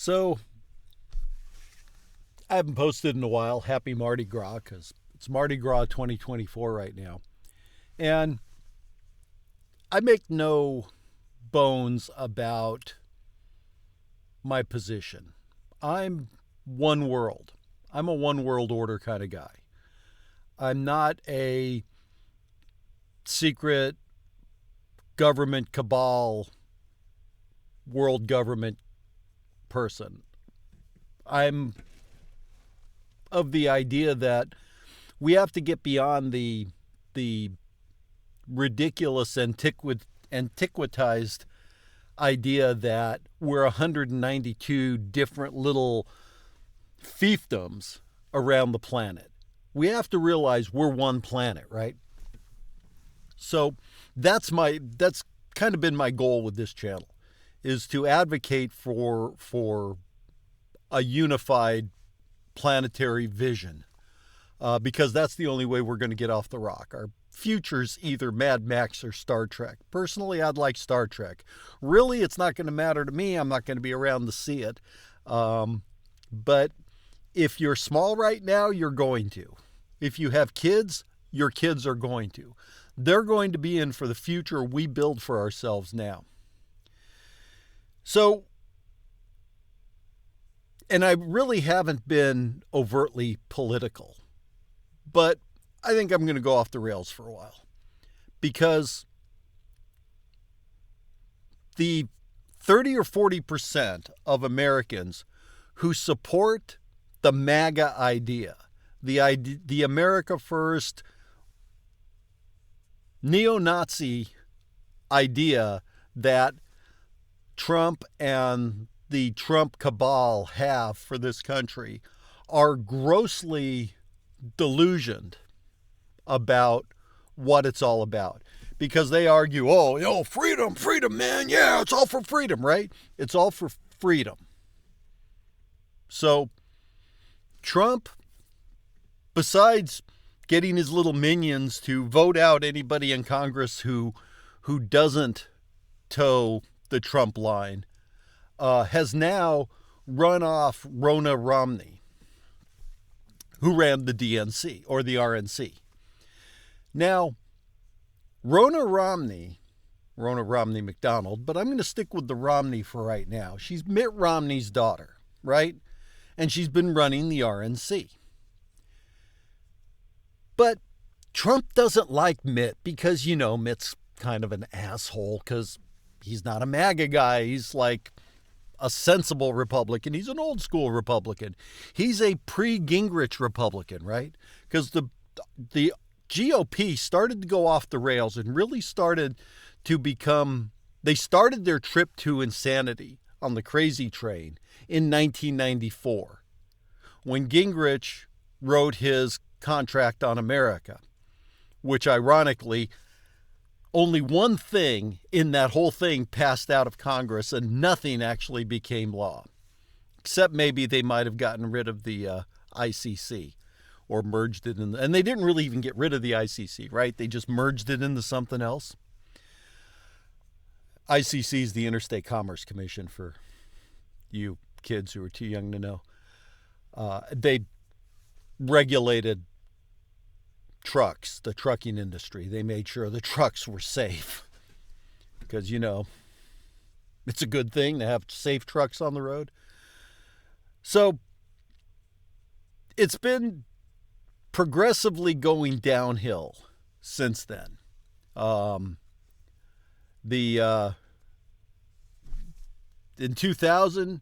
So, I haven't posted in a while. Happy Mardi Gras, because it's Mardi Gras 2024 right now. And I make no bones about my position. I'm one world. I'm a one world order kind of guy. I'm not a secret government cabal, world government person. I'm of the idea that we have to get beyond the ridiculous antiquitized idea that we're 192 different little fiefdoms around the planet. We have to realize we're one planet, right? So that's kind of been my goal with this channel, is to advocate for a unified planetary vision, because that's the only way we're going to get off the rock. Our future's either Mad Max or Star Trek. Personally, I'd like Star Trek. Really, it's not going to matter to me. I'm not going to be around to see it. But if you're small right now, you're going to. If you have kids, your kids are going to. They're going to be in for the future we build for ourselves now. So, and I really haven't been overtly political, but I think I'm going to go off the rails for a while, because the 30 or 40% of Americans who support the MAGA idea, the America First neo-Nazi idea that Trump and the Trump cabal have for this country, are grossly delusioned about what it's all about. Because they argue, freedom, man, yeah, it's all for freedom, right? It's all for freedom. So Trump, besides getting his little minions to vote out anybody in Congress who doesn't toe the Trump line, has now run off Ronna Romney, who ran the DNC or the RNC. Now, Ronna Romney McDonald, but I'm going to stick with the Romney for right now. She's Mitt Romney's daughter, right? And she's been running the RNC. But Trump doesn't like Mitt because, Mitt's kind of an asshole because he's not a MAGA guy. He's like a sensible Republican. He's an old school Republican. He's a pre-Gingrich Republican, right? Because the GOP started to go off the rails and really started to become, they started their trip to insanity on the crazy train in 1994 when Gingrich wrote his Contract on America, which ironically, only one thing in that whole thing passed out of Congress and nothing actually became law. Except maybe they might have gotten rid of the ICC or merged it in. And they didn't really even get rid of the ICC, right? They just merged it into something else. ICC is the Interstate Commerce Commission, for you kids who are too young to know. They regulated trucks, the trucking industry. They made sure the trucks were safe because, it's a good thing to have safe trucks on the road. So it's been progressively going downhill since then. In 2000,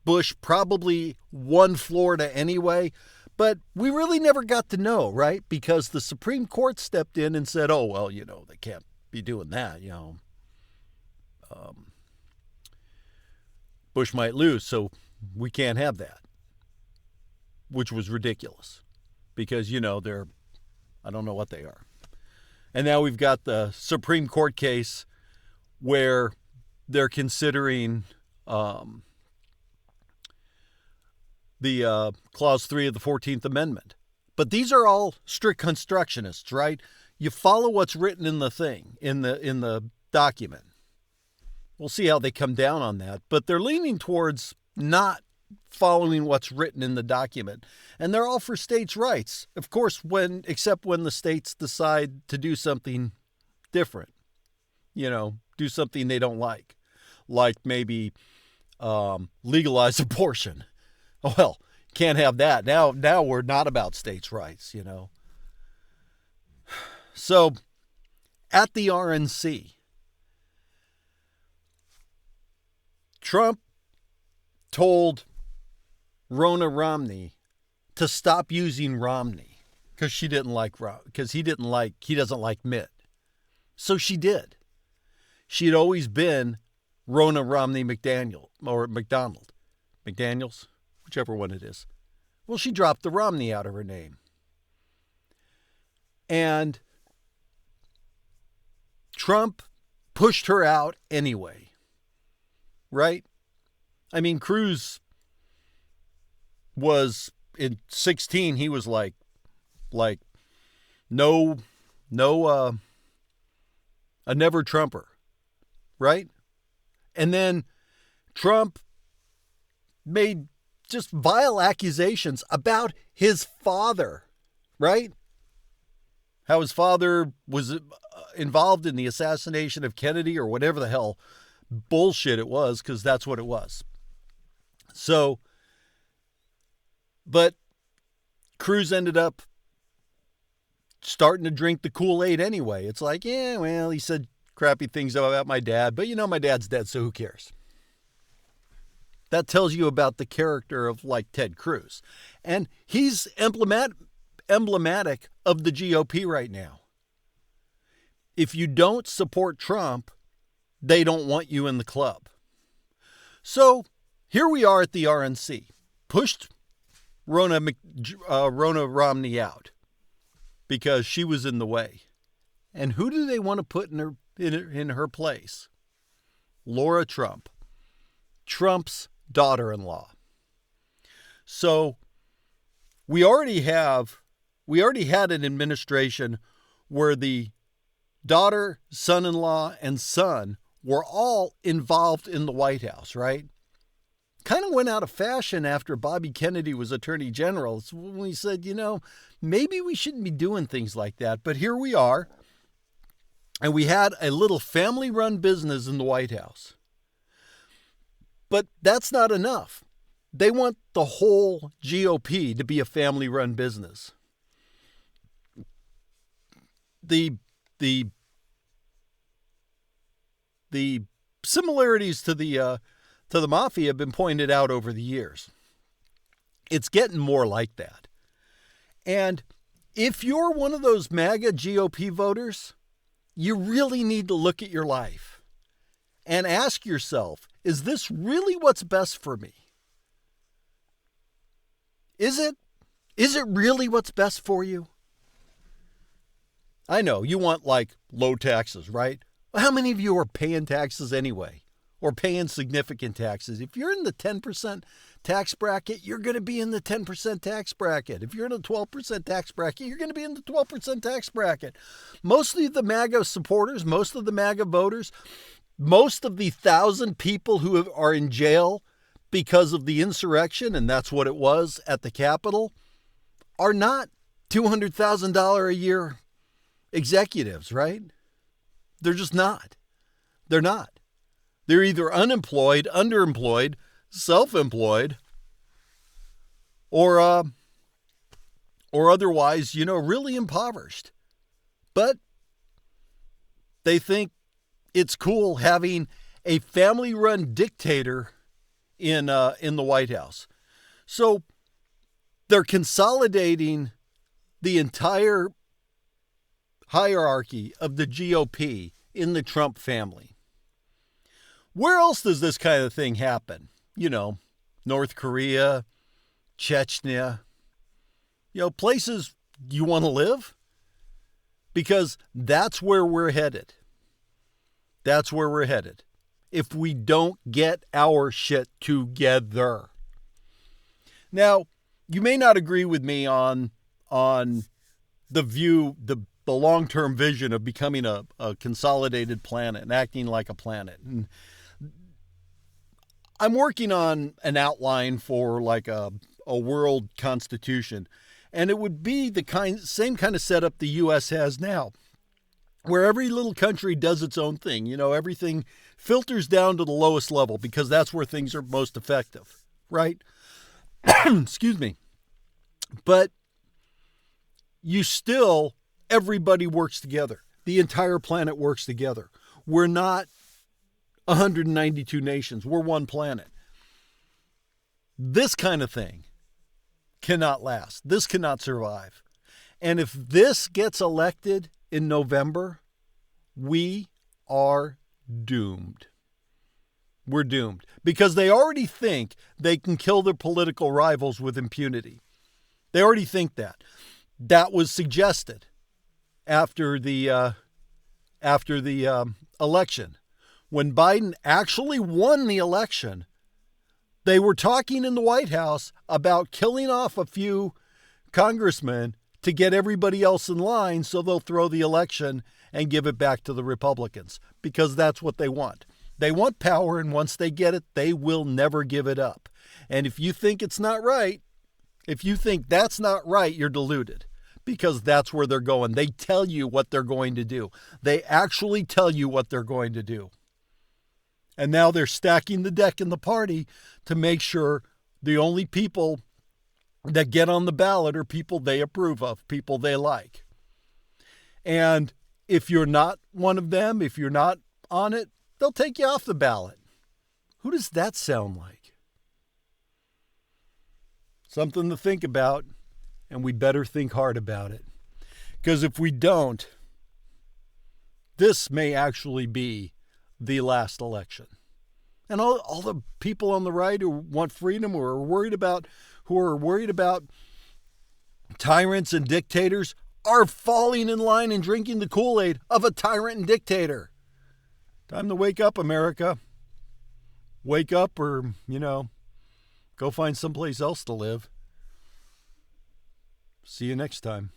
Bush probably won Florida anyway, but we really never got to know, right? Because the Supreme Court stepped in and said, they can't be doing that, Bush might lose, so we can't have that, which was ridiculous because, they're, I don't know what they are. And now we've got the Supreme Court case where they're considering the Clause 3 of the 14th Amendment. But these are all strict constructionists, right? You follow what's written in the thing, in the document. We'll see how they come down on that. But they're leaning towards not following what's written in the document. And they're all for states' rights. Of course, except when the states decide to do something different. Do something they don't like. Like maybe legalize abortion. Well, can't have that. Now we're not about states' rights, So, at the RNC, Trump told Ronna Romney to stop using Romney because he doesn't like Mitt. So she did. She had always been Ronna Romney McDaniels, whichever one it is. Well, she dropped the Romney out of her name. And Trump pushed her out anyway. Right? I mean, Cruz was in 2016, he was like no a never Trumper. Right? And then Trump made just vile accusations about his father, right? How his father was involved in the assassination of Kennedy or whatever the hell bullshit it was, because that's what it was. So, but Cruz ended up starting to drink the Kool-Aid anyway. It's like, yeah, well, he said crappy things about my dad, but my dad's dead, so who cares? That tells you about the character of like Ted Cruz. And he's emblematic of the GOP right now. If you don't support Trump, they don't want you in the club. So here we are at the RNC. Pushed Ronna Romney out because she was in the way. And who do they want to put in her place? Laura Trump. Trump's daughter-in-law. So we already had an administration where the daughter, son-in-law, and son were all involved in the White House, right? Kind of went out of fashion after Bobby Kennedy was Attorney General. It's when he said, maybe we shouldn't be doing things like that. But here we are. And we had a little family-run business in the White House. But that's not enough. They want the whole GOP to be a family-run business. The similarities to the mafia have been pointed out over the years. It's getting more like that. And if you're one of those MAGA GOP voters, you really need to look at your life and ask yourself, is this really what's best for me? Is it really what's best for you? I know you want like low taxes, right? Well, how many of you are paying taxes anyway? Or paying significant taxes? If you're in the 10% tax bracket, you're going to be in the 10% tax bracket. If you're in the 12% tax bracket, you're going to be in the 12% tax bracket. Most of the MAGA supporters, most of the MAGA voters, most of the 1,000 people who are in jail because of the insurrection, and that's what it was at the Capitol, are not $200,000 a year executives, right? They're just not. They're not. They're either unemployed, underemployed, self-employed, or otherwise, really impoverished. But they think it's cool having a family-run dictator in the White House. So they're consolidating the entire hierarchy of the GOP in the Trump family. Where else does this kind of thing happen? North Korea, Chechnya, places you want to live? Because that's where we're headed. That's where we're headed. If we don't get our shit together. Now, you may not agree with me on the view, the long-term vision of becoming a consolidated planet and acting like a planet. And I'm working on an outline for like a world constitution, and it would be the same kind of setup the U.S. has now, where every little country does its own thing. You know, everything filters down to the lowest level because that's where things are most effective, right? Excuse me. But everybody works together. The entire planet works together. We're not 192 nations. We're one planet. This kind of thing cannot last. This cannot survive. And if this gets elected in November, we are doomed. We're doomed because they already think they can kill their political rivals with impunity. They already think that. That was suggested after the election. When Biden actually won the election, they were talking in the White House about killing off a few congressmen to get everybody else in line so they'll throw the election and give it back to the Republicans because that's what they want. They want power, and once they get it, they will never give it up. And if you think it's not right, if you think that's not right, you're deluded because that's where they're going. They tell you what they're going to do. They actually tell you what they're going to do. And now they're stacking the deck in the party to make sure the only people that get on the ballot are people they approve of, people they like. And if you're not one of them, if you're not on it, they'll take you off the ballot. Who does that sound like? Something to think about, and we better think hard about it. Because if we don't, this may actually be the last election. And all the people on the right who want freedom, who are worried about tyrants and dictators, are falling in line and drinking the Kool-Aid of a tyrant and dictator. Time to wake up, America. Wake up or, go find someplace else to live. See you next time.